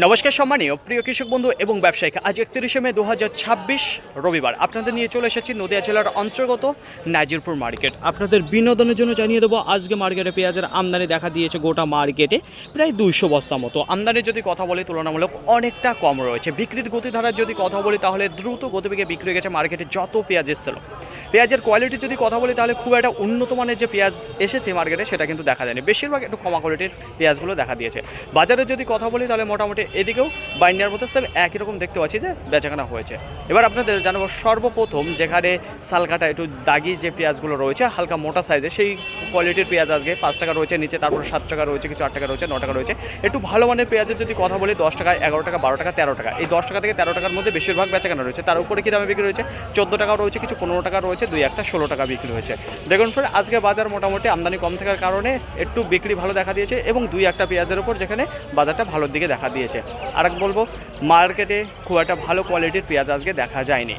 নমস্কার সম্মানীয় প্রিয় কৃষক বন্ধু এবং ব্যবসায়িক, আজ 31শে মে 2026 রবিবার আপনাদের নিয়ে চলে এসেছি নদিয়া জেলার অন্তর্গত নাজিরপুর মার্কেট। আপনাদের বিনোদনের জন্য জানিয়ে দেবো আজকে মার্কেটে পেঁয়াজের আমদানি দেখা দিয়েছে গোটা মার্কেটে প্রায় 200 বস্তা মতো। আমদানির যদি কথা বলি তুলনামূলক অনেকটা কম রয়েছে। বিক্রির গতিধারার যদি কথা বলি তাহলে দ্রুত গতিবেগে বিক্রি হয়ে গেছে মার্কেটে যত পেঁয়াজ এসেছিল। পেঁয়াজের কোয়ালিটি যদি কথা বলি তাহলে খুব একটা উন্নত মানের যে পেঁয়াজ এসেছে মার্কেটে সেটা কিন্তু দেখা যায়নি, বেশিরভাগ একটু কমা কোয়ালিটির পেঁয়াজগুলো দেখা দিয়েছে। বাজারে যদি কথা বলি তাহলে মোটামুটি এদিকেও বাইন্ডার মধ্যে সেম একই রকম দেখতে পাচ্ছি যে বেচাকেনা হয়েছে। এবার আপনাদের জানাবো সর্বপ্রথম যেখানে সালকাটা একটু দাগি যে পেঁয়াজগুলো রয়েছে হালকা মোটা সাইজে সেই কোয়ালিটির পেঁয়াজ আজকে 5 টাকা রয়েছে নিচে, তারপরে 7 টাকা রয়েছে, কিছু 8 টাকা রয়েছে, 9 টাকা রয়েছে। একটু ভালো মানের পেঁয়াজের যদি কথা বলি 10 টাকা, 11 টাকা, 12 টাকা, 13 টাকা, এই 10 টাকা থেকে 13 টাকার মধ্যে বেশিরভাগ বেচাকেনা রয়েছে। তার উপরে কি দামে বিক্রি রয়েছে 14 টাকাও রয়েছে, কিছু 15 টাকা রয়েছে, দুই একটা 16 টাকা বিক্রি হয়েছে। দেখুন ফ্রেন্ড, আজকে বাজার মোটামুটি আমদানি কম থাকার কারণে একটু বিক্রি ভালো দেখা দিয়েছে এবং দুই একটা পেঁয়াজের উপর যেখানে বাজারটা ভালোর দিকে দেখা দিয়েছে। আর বলবো মার্কেটে খুব একটা ভালো কোয়ালিটির পেঁয়াজ আজকে দেখা যায়নি।